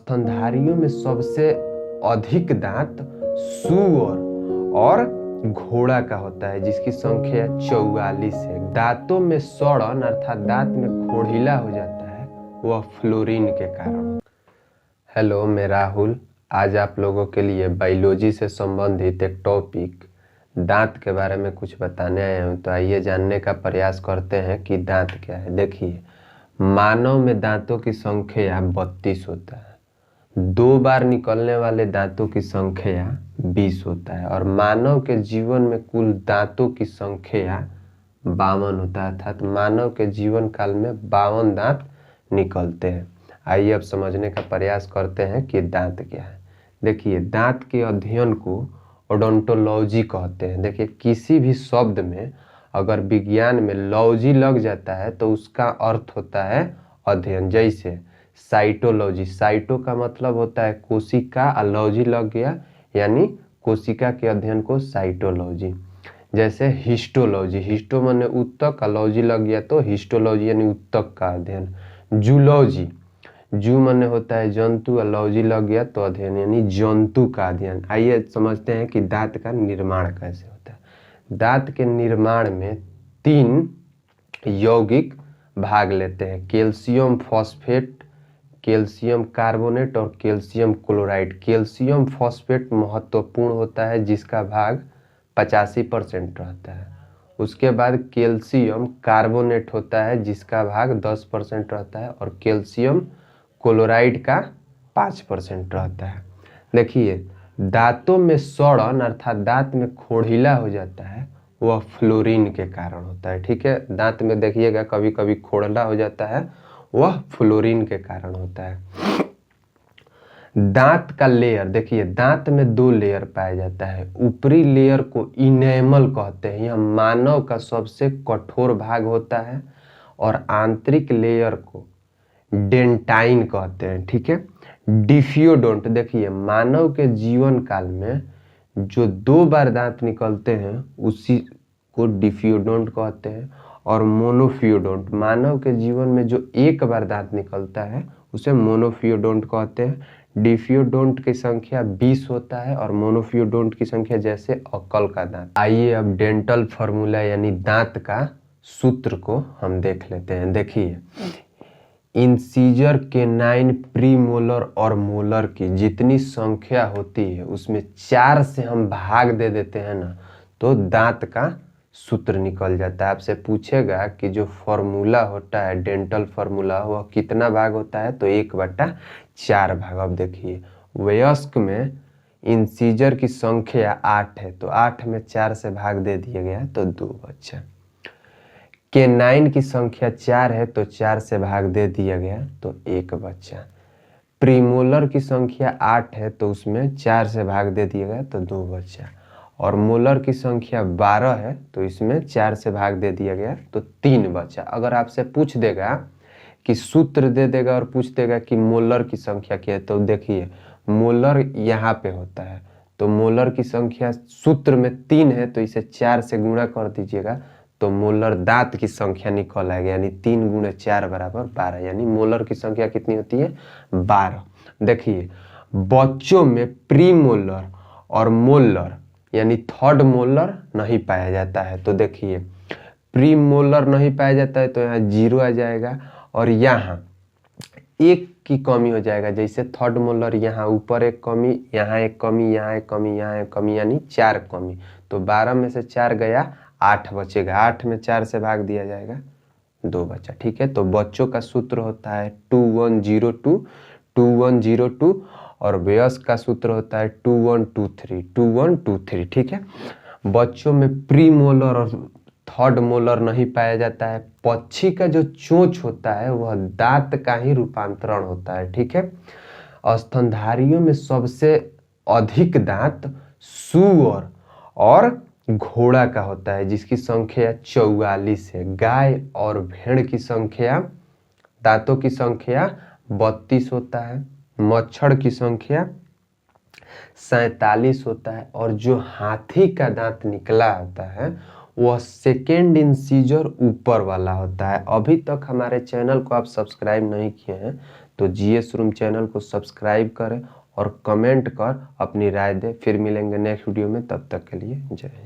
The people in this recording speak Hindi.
स्तनधारियों में सबसे अधिक दांत सूअर और घोड़ा का होता है, जिसकी संख्या 44 है। दांतों में सड़न अर्थात दांत में खोखिला हो जाता है, वह फ्लोरीन के कारण। हेलो, मैं राहुल आज आप लोगों के लिए बायोलॉजी से संबंधित एक टॉपिक दांत के बारे में कुछ बताने आया हूँ। तो आइए जानने का प्रयास करते हैं कि दांत क्या है। देखिए, मानव में दांतों की संख्या 32 होता है। 2 बार निकलने वाले दांतों की संख्या 20 होता है और मानव के जीवन में कुल दांतों की संख्या 52 होता है, अर्थात मानव के जीवन काल में 52 दांत निकलते हैं। आइए अब समझने का प्रयास करते हैं कि दांत क्या है। देखिए, दांत के अध्ययन को ओडोंटोलॉजी कहते हैं। देखिए, किसी भी शब्द में अगर विज्ञान में लॉजी लग जाता है तो उसका अर्थ होता है अध्ययन। जैसे साइटोलॉजी, साइटो का मतलब होता है कोशिका, और लॉजी लग गया यानी कोशिका के अध्ययन को साइटोलॉजी। जैसे हिस्टोलॉजी, हिस्टो माने उत्तक, लॉजी लग गया तो हिस्टोलॉजी यानी उत्तक का अध्ययन। जूलॉजी, जू माने होता है जंतु, लॉजी लग गया तो अध्ययन यानी जंतु का अध्ययन। आइए समझते हैं कि दांत का निर्माण कैसे होता है। दांत के निर्माण में 3 यौगिक भाग लेते हैं: कैल्शियम फॉस्फेट, कैल्शियम कार्बोनेट और कैल्शियम क्लोराइड। कैल्शियम फॉस्फेट महत्वपूर्ण होता है, जिसका भाग 85% रहता है। उसके बाद कैल्शियम कार्बोनेट होता है, जिसका भाग 10% रहता है, और कैल्शियम क्लोराइड का 5% रहता है। देखिए, दांतों में सड़न अर्थात दांत में खोखिला हो जाता है, वह फ्लोरीन के कारण होता है। ठीक है, दांत में देखिएगा कभी कभी खोखला हो जाता है, वह फ्लोरीन के कारण होता है। दांत का लेयर, देखिए दांत में 2 लेयर पाया जाता है। ऊपरी लेयर को इनेमल कहते हैं, यह मानव का सबसे कठोर भाग होता है, और आंतरिक लेयर को डेंटाइन कहते हैं। ठीक है, डिफियोडोंट, देखिए मानव के जीवन काल में जो 2 बार दांत निकलते हैं उसी को डिफियोडोंट कहते हैं, और मोनोफियोडोंट, मानव के जीवन में जो 1 बार दांत निकलता है उसे मोनोफियोडोंट कहते हैं। डिफियोडोंट की संख्या 20 होता है और मोनोफियोडोंट की संख्या जैसे अक्कल का दांत। आइए अब डेंटल फार्मूला यानी दांत का सूत्र को हम देख लेते हैं। देखिए, इंसीजर, केनाइन, प्रीमोलर और मोलर की जितनी संख्या होती है उसमें 4 से हम भाग दे देते हैं ना, तो दांत का सूत्र निकल जाता है। आपसे पूछेगा कि जो फॉर्मूला होता है डेंटल फार्मूला, वह कितना भाग होता है, तो 1/4 भाग। अब देखिए, वयस्क में इंसीजर की संख्या 8 है, तो 8 में 4 से भाग दे दिया गया तो 2 बचा। केनाइन की संख्या 4 है, तो 4 से भाग दे दिया गया तो 1 बचा। प्रीमोलर की संख्या 8 है, तो उसमें 4 से भाग दे दिया गया तो 2 बचा। और मोलर की संख्या 12 है, तो इसमें 4 से भाग दे दिया गया तो 3 बचा। अगर आपसे पूछ देगा कि सूत्र दे देगा और पूछ देगा कि मोलर की संख्या क्या है, तो देखिए मोलर यहाँ पे होता है, तो मोलर की संख्या सूत्र में 3 है, तो इसे 4 से गुणा कर दीजिएगा तो मोलर दांत की संख्या निकल आएगी, यानी 3 × 4 = 12, यानी मोलर की संख्या कितनी होती है, 12। देखिए, बच्चों में प्रीमोलर और मोलर यानी 3rd मोलर नहीं पाया जाता है, तो देखिए प्रीमोलर नहीं पाया जाता है तो यहाँ 0 आ जाएगा, और यहाँ 1 की कमी हो जाएगा। जैसे 3rd मोलर, यहाँ ऊपर 1 कमी, यहाँ 1 कमी, यहाँ 1 कमी, यहाँ 1 कमी, यानी 4 कमी। तो 12 में से 4 गया, 8 बचेगा। 8 में 4 से भाग दिया जाएगा, 2 बचा। ठीक है, तो बच्चों का सूत्र होता है 2102 2102, और वयस्क का सूत्र होता है 2123 2123। ठीक है, बच्चों में प्रीमोलर और 3rd मोलर नहीं पाया जाता है। पक्षी का जो चोंच होता है वह दांत का ही रूपांतरण होता है। ठीक है, स्तनधारियों में सबसे अधिक दांत सूअर और घोड़ा का होता है, जिसकी संख्या 44 है। गाय और भेड़ की संख्या, दांतों की संख्या 32 होता है। मच्छर की संख्या 47 होता है, और जो हाथी का दांत निकला होता है वह 2nd इंसीजर ऊपर वाला होता है। अभी तक हमारे चैनल को आप सब्सक्राइब नहीं किए हैं तो जीएस रूम चैनल को सब्सक्राइब करें और कमेंट कर अपनी राय दें। फिर मिलेंगे नेक्स्ट वीडियो में, तब तक के लिए जय हिंद।